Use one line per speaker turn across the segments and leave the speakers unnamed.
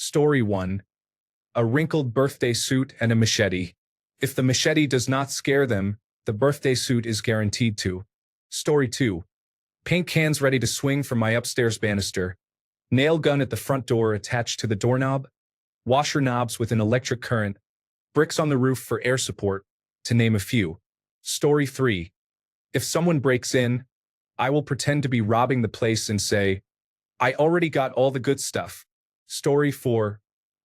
Story 1. A wrinkled birthday suit and a machete. If the machete does not scare them, the birthday suit is guaranteed to. Story 2. Paint cans ready to swing from my upstairs banister. Nail gun at the front door attached to the doorknob. Washer knobs with an electric current. Bricks on the roof for air support, to name a few. Story 3. If someone breaks in, I will pretend to be robbing the place and say, I already got all the good stuff. Story 4.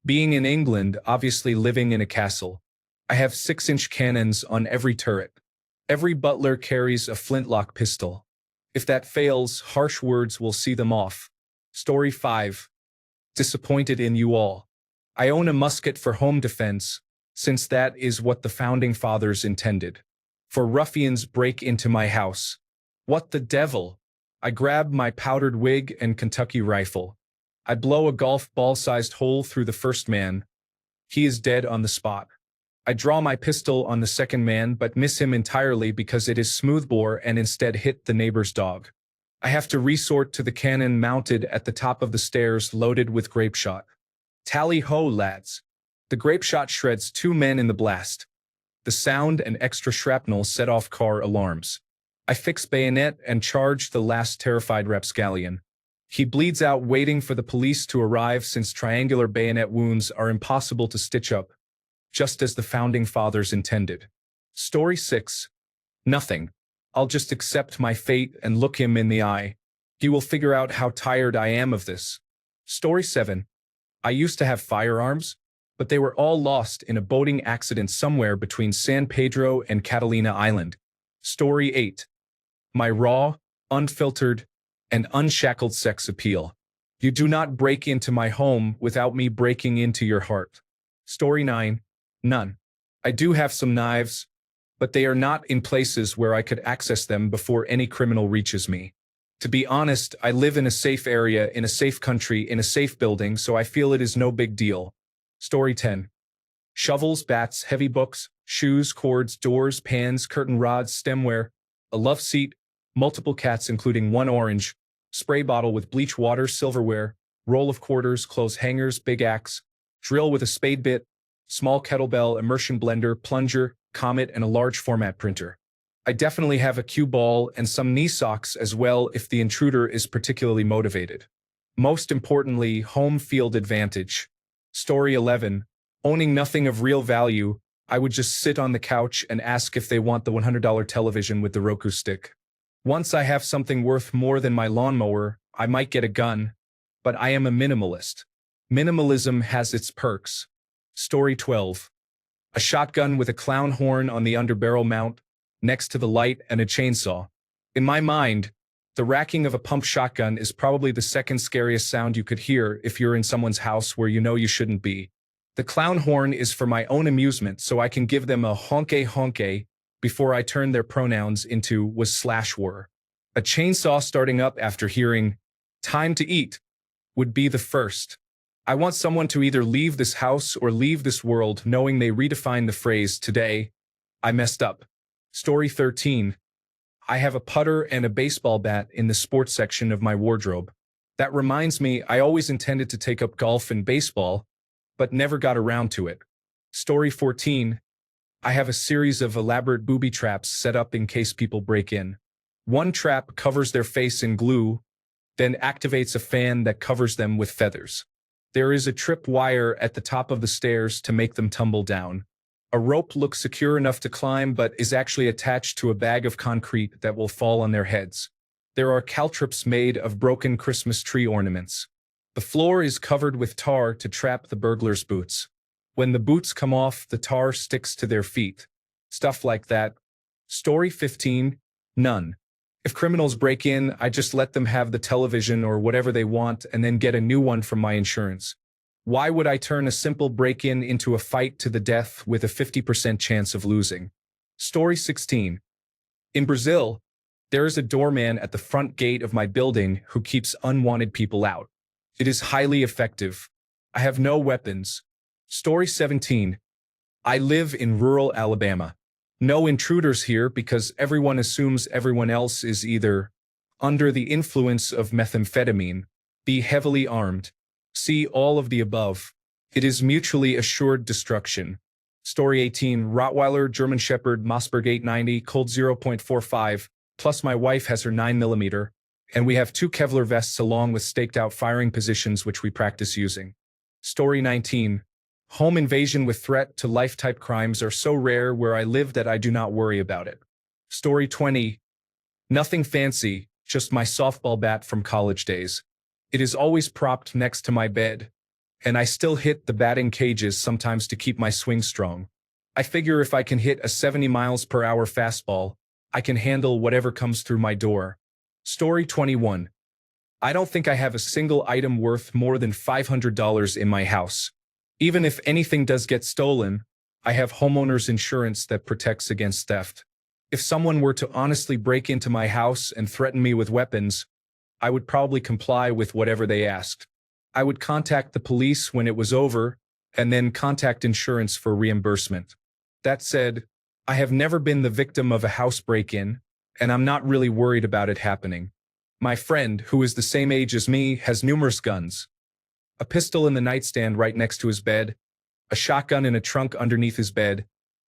Being in England, obviously living in a castle. I have 6-inch cannons on every turret. Every butler carries a flintlock pistol. If that fails, harsh words will see them off. Story 5. Disappointed in you all. I own a musket for home defense, since that is what the founding fathers intended. For ruffians break into my house. What the devil? I grab my powdered wig and Kentucky rifle. I blow a golf ball-sized hole through the first man. He is dead on the spot. I draw my pistol on the second man but miss him entirely because it is smoothbore and instead hit the neighbor's dog. I have to resort to the cannon mounted at the top of the stairs loaded with grape shot. Tally-ho, lads. The grape shot shreds 2 men in the blast. The sound and extra shrapnel set off car alarms. I fix bayonet and charge the last terrified rapscallion. He bleeds out waiting for the police to arrive since triangular bayonet wounds are impossible to stitch up, just as the founding fathers intended. Story 6. Nothing. I'll just accept my fate and look him in the eye. He will figure out how tired I am of this. Story 7. I used to have firearms, but they were all lost in a boating accident somewhere between San Pedro and Catalina Island. Story 8. My raw, unfiltered, and unshackled sex appeal. You do not break into my home without me breaking into your heart. Story 9. None. I do have some knives, but they are not in places where I could access them before any criminal reaches me. To be honest, I live in a safe area, in a safe country, in a safe building, so I feel it is no big deal. Story 10. Shovels, bats, heavy books, shoes, cords, doors, pans, curtain rods, stemware, a love seat, multiple cats including 1 orange, spray bottle with bleach water, silverware, roll of quarters, clothes hangers, big axe, drill with a spade bit, small kettlebell, immersion blender, plunger, comet, and a large format printer. I definitely have a cue ball and some knee socks as well if the intruder is particularly motivated. Most importantly, home field advantage. Story 11. Owning nothing of real value, I would just sit on the couch and ask if they want the $100 television with the Roku stick. Once I have something worth more than my lawnmower, I might get a gun, but I am a minimalist. Minimalism has its perks. Story 12. A shotgun with a clown horn on the underbarrel mount, next to the light and a chainsaw. In my mind, the racking of a pump shotgun is probably the second scariest sound you could hear if you're in someone's house where you know you shouldn't be. The clown horn is for my own amusement so I can give them a honke honke before I turn their pronouns into was/were. A chainsaw starting up after hearing, time to eat, would be the first. I want someone to either leave this house or leave this world knowing they redefine the phrase, today, I messed up. Story 13. I have a putter and a baseball bat in the sports section of my wardrobe. That reminds me, I always intended to take up golf and baseball, but never got around to it. Story 14. I have a series of elaborate booby traps set up in case people break in. One trap covers their face in glue, then activates a fan that covers them with feathers. There is a trip wire at the top of the stairs to make them tumble down. A rope looks secure enough to climb but is actually attached to a bag of concrete that will fall on their heads. There are caltrops made of broken Christmas tree ornaments. The floor is covered with tar to trap the burglar's boots. When the boots come off, the tar sticks to their feet. Stuff like that. Story 15. None. If criminals break in, I just let them have the television or whatever they want and then get a new one from my insurance. Why would I turn a simple break-in into a fight to the death with a 50% chance of losing? Story 16. In Brazil, there is a doorman at the front gate of my building who keeps unwanted people out. It is highly effective. I have no weapons. Story 17. I live in rural Alabama. No intruders here because everyone assumes everyone else is either under the influence of methamphetamine, B, heavily armed, See all of the above. It is mutually assured destruction. Story 18, Rottweiler, German Shepherd, Mossberg 890, cold 0.45, plus my wife has her 9mm, and we have 2 Kevlar vests along with staked out firing positions which we practice using. Story 19, home invasion with threat to life type crimes are so rare where I live that I do not worry about it. Story 20, nothing fancy, just my softball bat from college days. It is always propped next to my bed, and I still hit the batting cages sometimes to keep my swing strong. I figure if I can hit a 70 miles per hour fastball, I can handle whatever comes through my door. Story 21. I don't think I have a single item worth more than $500 in my house. Even if anything does get stolen, I have homeowner's insurance that protects against theft. If someone were to honestly break into my house and threaten me with weapons, I would probably comply with whatever they asked. I would contact the police when it was over, and then contact insurance for reimbursement. That said, I have never been the victim of a house break-in, and I'm not really worried about it happening. My friend, who is the same age as me, has numerous guns. A pistol in the nightstand right next to his bed, a shotgun in a trunk underneath his bed,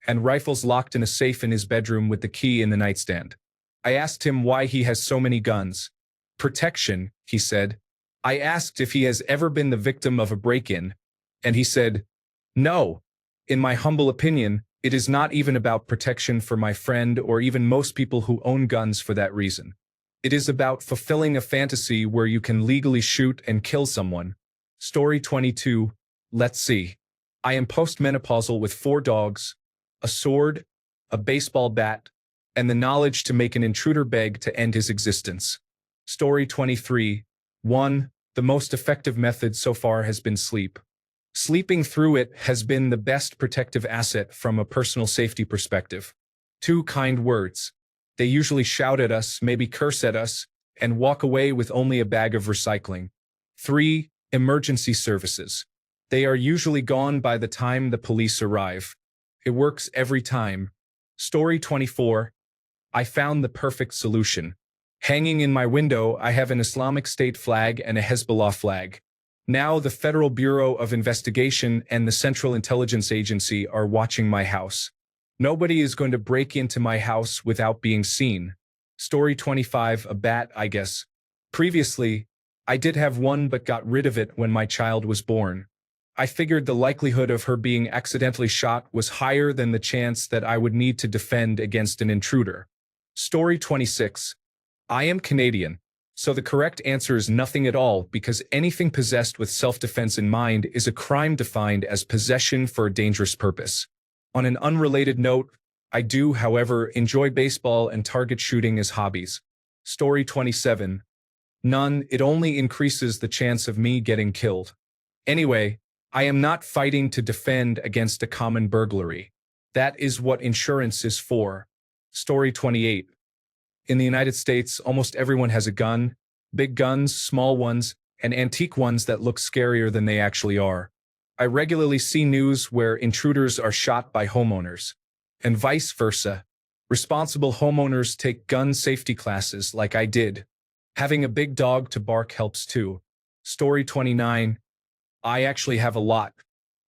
and rifles locked in a safe in his bedroom with the key in the nightstand. I asked him why he has so many guns. Protection, he said. I asked if he has ever been the victim of a break-in, and he said, no. In my humble opinion, it is not even about protection for my friend or even most people who own guns for that reason. It is about fulfilling a fantasy where you can legally shoot and kill someone. Story 22. Let's see. I am postmenopausal with 4 dogs, a sword, a baseball bat, and the knowledge to make an intruder beg to end his existence. Story 23. 1. The most effective method so far has been sleep. Sleeping through it has been the best protective asset from a personal safety perspective. 2 kind words. They usually shout at us, maybe curse at us, and walk away with only a bag of recycling. 3. Emergency services. They are usually gone by the time the police arrive. It works every time. Story 24. I found the perfect solution. Hanging in my window, I have an Islamic State flag and a Hezbollah flag. Now the Federal Bureau of Investigation and the Central Intelligence Agency are watching my house. Nobody is going to break into my house without being seen. Story 25. A bat, I guess. Previously, I did have one but got rid of it when my child was born. I figured the likelihood of her being accidentally shot was higher than the chance that I would need to defend against an intruder. Story 26. I am Canadian, so the correct answer is nothing at all because anything possessed with self-defense in mind is a crime defined as possession for a dangerous purpose. On an unrelated note, I do, however, enjoy baseball and target shooting as hobbies. Story 27. None, it only increases the chance of me getting killed. Anyway, I am not fighting to defend against a common burglary. That is what insurance is for. Story 28. In the United States, almost everyone has a gun, big guns, small ones, and antique ones that look scarier than they actually are. I regularly see news where intruders are shot by homeowners, and vice versa. Responsible homeowners take gun safety classes like I did. Having a big dog to bark helps too. Story 29. I actually have a lot.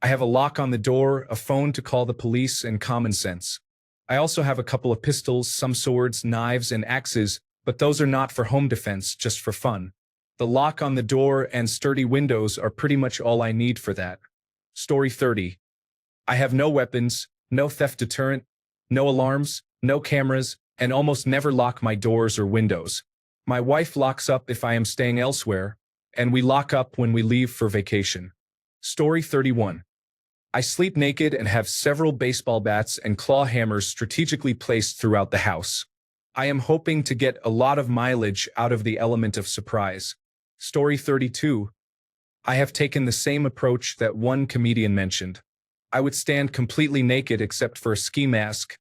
I have a lock on the door, a phone to call the police, and common sense. I also have a couple of pistols, some swords, knives, and axes, but those are not for home defense, just for fun. The lock on the door and sturdy windows are pretty much all I need for that. Story 30. I have no weapons, no theft deterrent, no alarms, no cameras, and almost never lock my doors or windows. My wife locks up if I am staying elsewhere, and we lock up when we leave for vacation. Story 31. I sleep naked and have several baseball bats and claw hammers strategically placed throughout the house. I am hoping to get a lot of mileage out of the element of surprise. Story 32. I have taken the same approach that one comedian mentioned. I would stand completely naked except for a ski mask,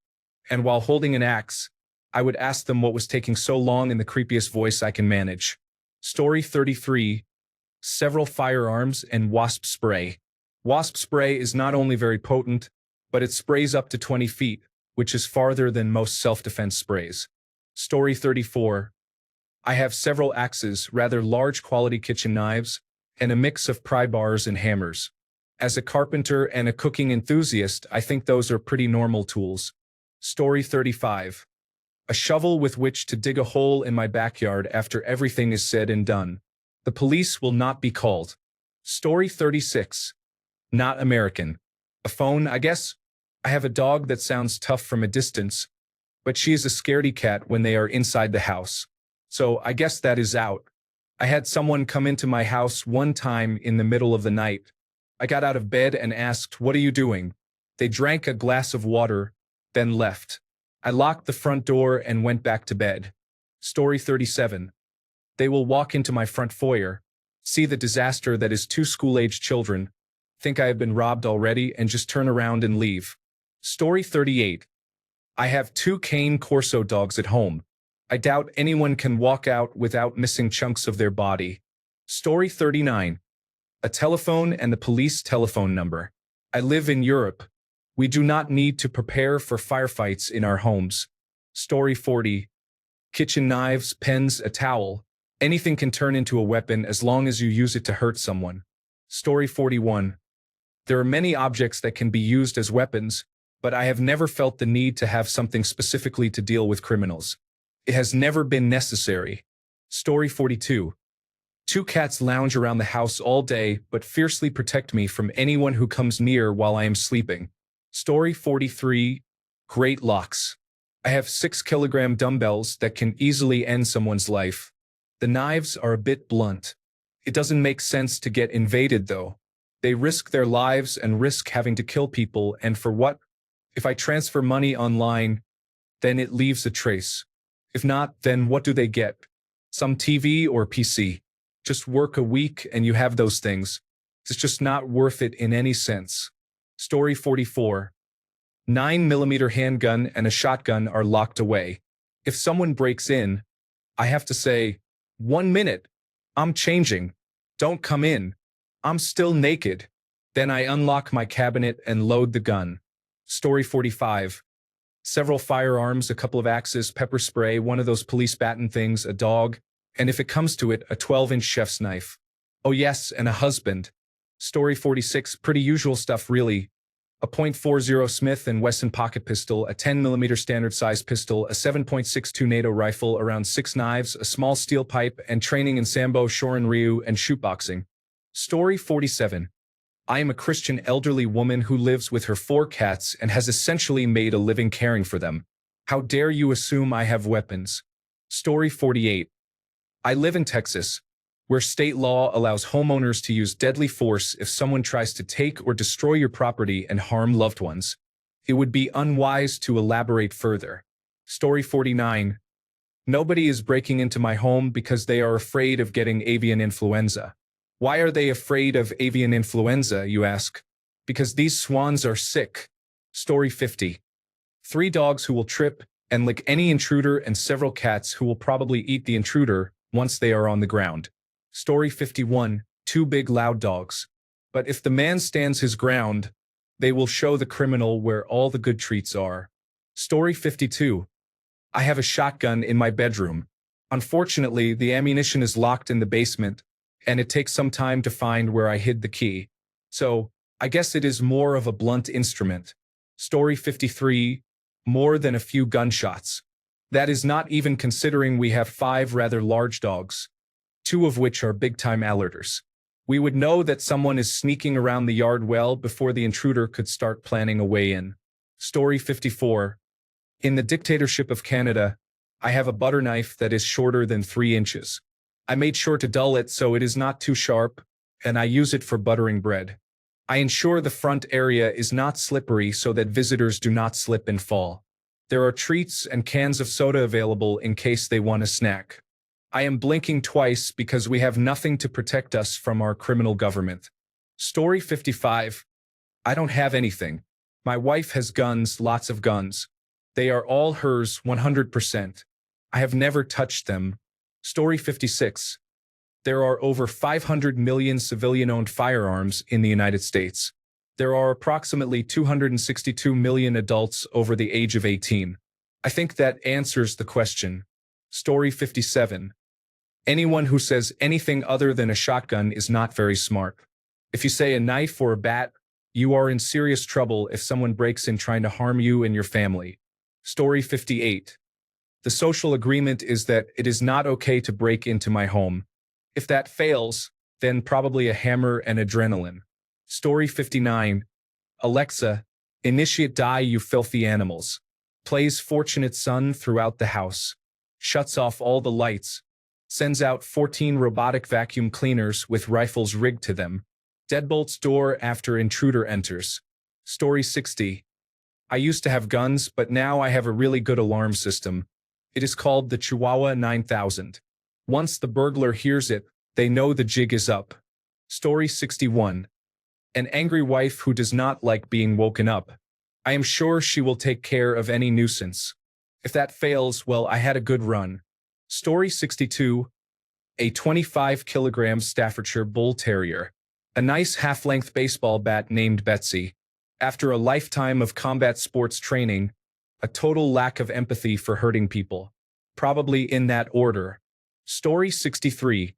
and while holding an axe, I would ask them what was taking so long in the creepiest voice I can manage. Story 33. Several firearms and wasp spray. Wasp spray is not only very potent, but it sprays up to 20 feet, which is farther than most self-defense sprays. Story 34. I have several axes, rather large quality kitchen knives, and a mix of pry bars and hammers. As a carpenter and a cooking enthusiast, I think those are pretty normal tools. Story 35. A shovel with which to dig a hole in my backyard after everything is said and done. The police will not be called. Story 36. Not American. A phone, I guess? I have a dog that sounds tough from a distance, but she is a scaredy cat when they are inside the house. So I guess that is out. I had someone come into my house one time in the middle of the night. I got out of bed and asked, "What are you doing?" They drank a glass of water, then left. I locked the front door and went back to bed. Story 37. They will walk into my front foyer, see the disaster that is two school-aged children, think I have been robbed already, and just turn around and leave. Story 38. I have two Cane Corso dogs at home. I doubt anyone can walk out without missing chunks of their body. Story 39. A telephone and the police telephone number. I live in Europe. We do not need to prepare for firefights in our homes. Story 40. Kitchen knives, pens, a towel. Anything can turn into a weapon as long as you use it to hurt someone. Story 41. There are many objects that can be used as weapons, but I have never felt the need to have something specifically to deal with criminals. It has never been necessary. Story 42. Two cats lounge around the house all day but fiercely protect me from anyone who comes near while I am sleeping. Story 43. Great locks. I have 6-kilogram dumbbells that can easily end someone's life. The knives are a bit blunt. It doesn't make sense to get invaded though. They risk their lives and risk having to kill people, and for what? If I transfer money online, then it leaves a trace. If not, then what do they get? Some TV or PC. Just work a week and you have those things. It's just not worth it in any sense. Story 44. 9mm handgun and a shotgun are locked away. If someone breaks in, I have to say, "1 minute. I'm changing. Don't come in. I'm still naked." Then I unlock my cabinet and load the gun. Story 45. Several firearms, a couple of axes, pepper spray, one of those police baton things, a dog, and if it comes to it, a 12-inch chef's knife. Oh yes, and a husband. Story 46. Pretty usual stuff really. A .40 Smith & Wesson pocket pistol, a 10mm standard-size pistol, a 7.62 NATO rifle, around 6 knives, a small steel pipe, and training in Sambo, Shorin Ryu, and shootboxing. Story 47. I am a Christian elderly woman who lives with her 4 cats and has essentially made a living caring for them. How dare you assume I have weapons? Story 48. I live in Texas, where state law allows homeowners to use deadly force if someone tries to take or destroy your property and harm loved ones. It would be unwise to elaborate further. Story 49. Nobody is breaking into my home because they are afraid of getting avian influenza. Why are they afraid of avian influenza, you ask? Because these swans are sick. Story 50. 3 dogs who will trip and lick any intruder and several cats who will probably eat the intruder once they are on the ground. Story 51. 2 big loud dogs. But if the man stands his ground, they will show the criminal where all the good treats are. Story 52. I have a shotgun in my bedroom. Unfortunately, the ammunition is locked in the basement, and it takes some time to find where I hid the key. So, I guess it is more of a blunt instrument. Story 53. More than a few gunshots. That is not even considering we have 5 rather large dogs, 2 of which are big-time alerters. We would know that someone is sneaking around the yard well before the intruder could start planning a way in. Story 54. In the dictatorship of Canada, I have a butter knife that is shorter than 3 inches. I made sure to dull it so it is not too sharp, and I use it for buttering bread. I ensure the front area is not slippery so that visitors do not slip and fall. There are treats and cans of soda available in case they want a snack. I am blinking twice because we have nothing to protect us from our criminal government. Story 55. I don't have anything. My wife has guns, lots of guns. They are all hers 100%. I have never touched them. Story 56. There are over 500 million civilian-owned firearms in the United States. There are approximately 262 million adults over the age of 18. I think that answers the question. Story 57. Anyone who says anything other than a shotgun is not very smart. If you say a knife or a bat, you are in serious trouble if someone breaks in trying to harm you and your family. Story 58. The social agreement is that it is not okay to break into my home. If that fails, then probably a hammer and adrenaline. Story 59. Alexa, initiate die you filthy animals. Plays Fortunate Son throughout the house. Shuts off all the lights. Sends out 14 robotic vacuum cleaners with rifles rigged to them. Deadbolts door after intruder enters. Story 60. I used to have guns, but now I have a really good alarm system. It is called the Chihuahua 9000. Once the burglar hears it, they know the jig is up. Story 61. An angry wife who does not like being woken up. I am sure she will take care of any nuisance. If that fails, well, I had a good run. Story 62. A 25-kilogram Staffordshire Bull Terrier. A nice half-length baseball bat named Betsy. After a lifetime of combat sports training, a total lack of empathy for hurting people. Probably in that order. Story 63.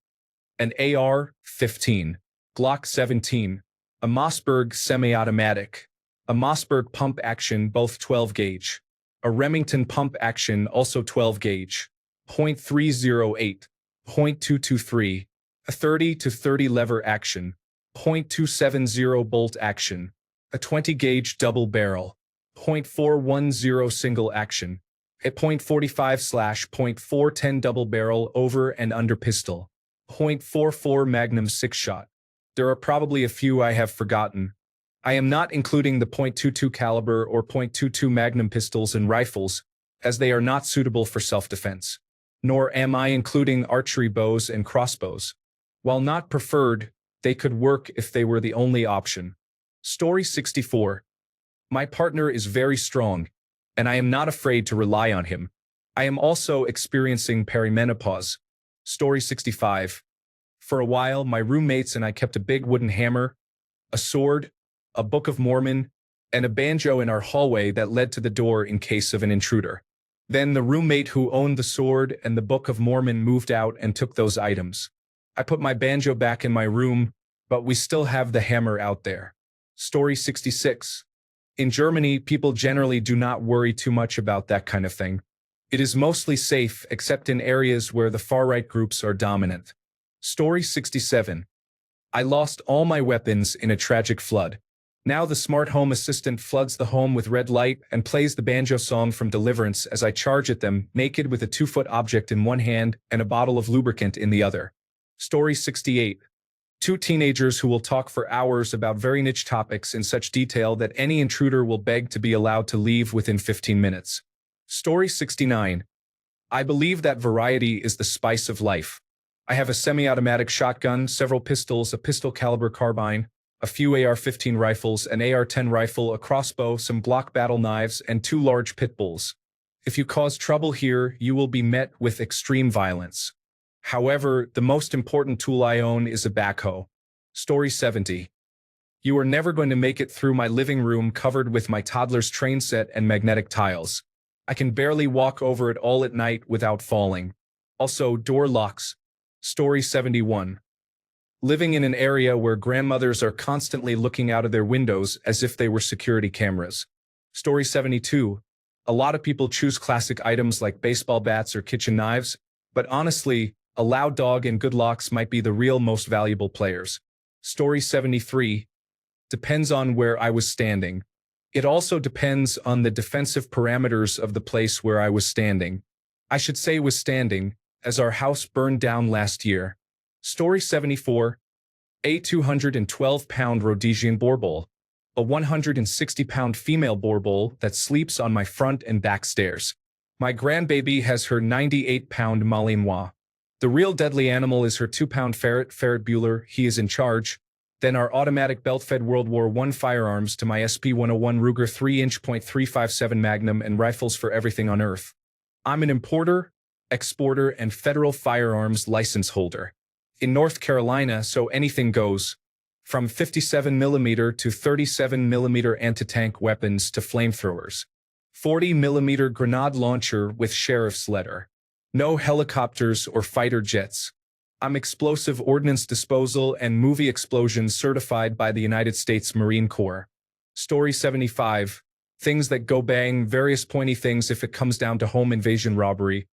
An AR-15. Glock 17. A Mossberg semi-automatic. A Mossberg pump action, both 12 gauge. A Remington pump action, also 12 gauge. .308. .223. A 30-30 lever action. .270 bolt action. A 20 gauge double barrel. .410 single action. A .45/.410 double barrel over and under pistol. .44 Magnum 6-shot. There are probably a few I have forgotten. I am not including the .22 caliber or .22 Magnum pistols and rifles, as they are not suitable for self-defense. Nor am I including archery bows and crossbows. While not preferred, they could work if they were the only option. Story 64. My partner is very strong, and I am not afraid to rely on him. I am also experiencing perimenopause. Story 65. For a while, my roommates and I kept a big wooden hammer, a sword, a Book of Mormon, and a banjo in our hallway that led to the door in case of an intruder. Then the roommate who owned the sword and the Book of Mormon moved out and took those items. I put my banjo back in my room, but we still have the hammer out there. Story 66. In Germany, people generally do not worry too much about that kind of thing. It is mostly safe except in areas where the far-right groups are dominant. Story 67. I lost all my weapons in a tragic flood. Now the smart home assistant floods the home with red light and plays the banjo song from Deliverance as I charge at them, naked with a 2-foot object in one hand and a bottle of lubricant in the other. Story 68. Two teenagers who will talk for hours about very niche topics in such detail that any intruder will beg to be allowed to leave within 15 minutes. Story 69. I believe that variety is the spice of life. I have a semi-automatic shotgun, several pistols, a pistol-caliber carbine, a few AR-15 rifles, an AR-10 rifle, a crossbow, some Glock battle knives, and 2 large pit bulls. If you cause trouble here, you will be met with extreme violence. However, the most important tool I own is a backhoe. Story 70. You are never going to make it through my living room covered with my toddler's train set and magnetic tiles. I can barely walk over it all at night without falling. Also, door locks. Story 71. Living in an area where grandmothers are constantly looking out of their windows as if they were security cameras. Story 72. A lot of people choose classic items like baseball bats or kitchen knives, but honestly, a loud dog and good locks might be the real most valuable players. Story 73. Depends on where I was standing. It also depends on the defensive parameters of the place where I was standing. I should say was standing, as our house burned down last year. Story 74. A 212-pound Rhodesian borbol. A 160-pound female borbol that sleeps on my front and back stairs. My grandbaby has her 98-pound Malinois. The real deadly animal is her 2-pound ferret, Ferret Bueller. He is in charge. Then our automatic belt-fed World War I firearms to my SP-101 Ruger 3-inch .357 Magnum and rifles for everything on Earth. I'm an importer, exporter, and federal firearms license holder. In North Carolina, so anything goes. From 57mm to 37mm anti-tank weapons to flamethrowers. 40mm grenade launcher with sheriff's letter. No helicopters or fighter jets. I'm explosive ordnance disposal and movie explosions certified by the United States Marine Corps. Story 75. Things that go bang, various pointy things if it comes down to home invasion robbery.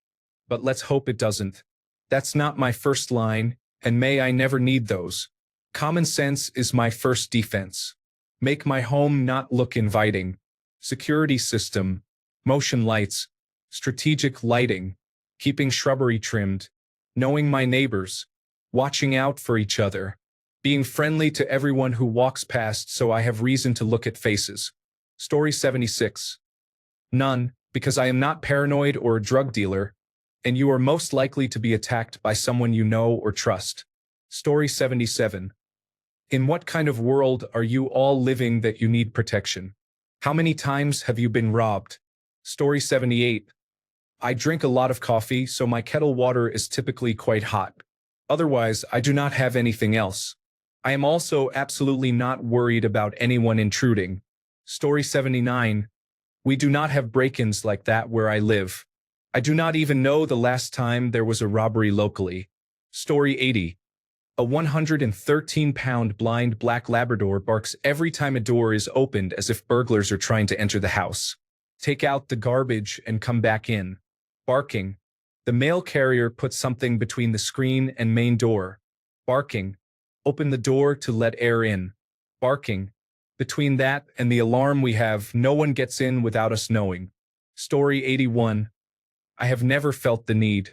But let's hope it doesn't. That's not my first line, and may I never need those. Common sense is my first defense. Make my home not look inviting. Security system, motion lights, strategic lighting, keeping shrubbery trimmed, knowing my neighbors, watching out for each other, being friendly to everyone who walks past so I have reason to look at faces. Story 76. None, because I am not paranoid or a drug dealer, and you are most likely to be attacked by someone you know or trust. Story 77. In what kind of world are you all living that you need protection? How many times have you been robbed? Story 78. I drink a lot of coffee, so my kettle water is typically quite hot. Otherwise, I do not have anything else. I am also absolutely not worried about anyone intruding. Story 79. We do not have break-ins like that where I live. I do not even know the last time there was a robbery locally. Story 80. A 113-pound blind black Labrador barks every time a door is opened as if burglars are trying to enter the house. Take out the garbage and come back in. Barking. The mail carrier puts something between the screen and main door. Barking. Open the door to let air in. Barking. Between that and the alarm we have, no one gets in without us knowing. Story 81. I have never felt the need.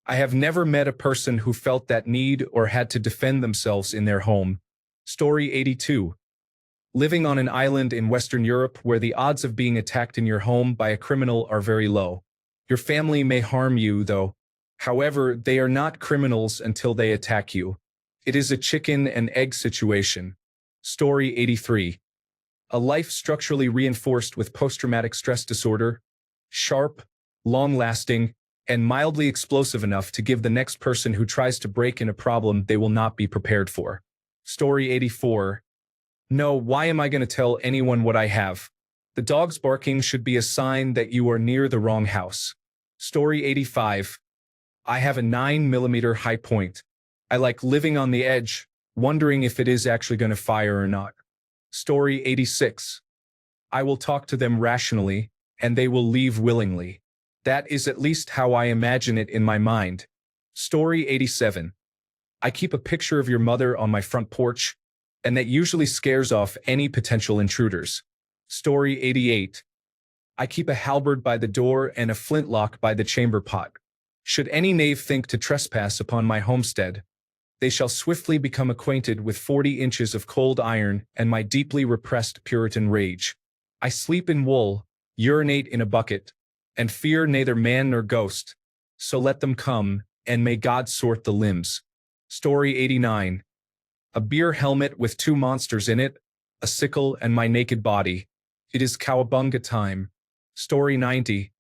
I have never met a person who felt that need or had to defend themselves in their home. Story 82. Living on an island in Western Europe where the odds of being attacked in your home by a criminal are very low. Your family may harm you, though. However, they are not criminals until they attack you. It is a chicken and egg situation. Story 83. A life structurally reinforced with post-traumatic stress disorder, sharp, long-lasting, and mildly explosive enough to give the next person who tries to break in a problem they will not be prepared for. Story 84. No, why am I going to tell anyone what I have? The dog's barking should be a sign that you are near the wrong house. Story 85. I have a 9mm high point. I like living on the edge, wondering if it is actually going to fire or not. Story 86. I will talk to them rationally, and they will leave willingly. That is at least how I imagine it in my mind. Story 87. I keep a picture of your mother on my front porch, and that usually scares off any potential intruders. Story 88. I keep a halberd by the door and a flintlock by the chamber pot. Should any knave think to trespass upon my homestead, they shall swiftly become acquainted with 40 inches of cold iron and my deeply repressed Puritan rage. I sleep in wool, urinate in a bucket, and fear neither man nor ghost. So let them come, and may God sort the limbs. Story 89. A beer helmet with 2 monsters in it, a sickle and my naked body. It is cowabunga time. Story 90.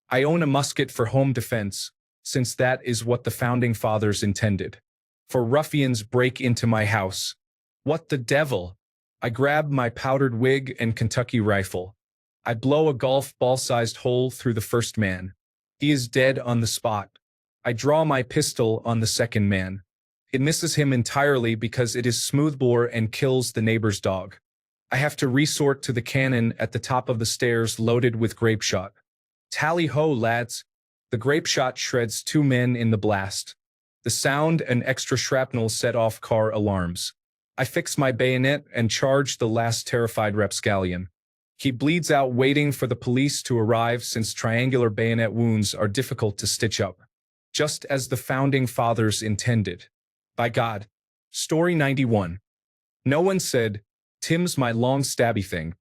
I own a musket for home defense, since that is what the founding fathers intended. For ruffians break into my house. What the devil? I grab my powdered wig and Kentucky rifle. I blow a golf ball-sized hole through the first man. He is dead on the spot. I draw my pistol on the second man. It misses him entirely because it is smoothbore and kills the neighbor's dog. I have to resort to the cannon at the top of the stairs loaded with grape shot. Tally-ho, lads. The grape shot shreds 2 men in the blast. The sound and extra shrapnel set off car alarms. I fix my bayonet and charge the last terrified rapscallion. He bleeds out waiting for the police to arrive since triangular bayonet wounds are difficult to stitch up. Just as the founding fathers intended. By God. Story 91. No one said, Tim's my long stabby thing.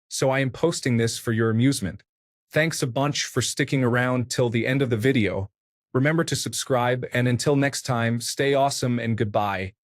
So I am posting this for your amusement. Thanks a bunch for sticking around till the end of the video. Remember to subscribe, and until next time, stay awesome and goodbye.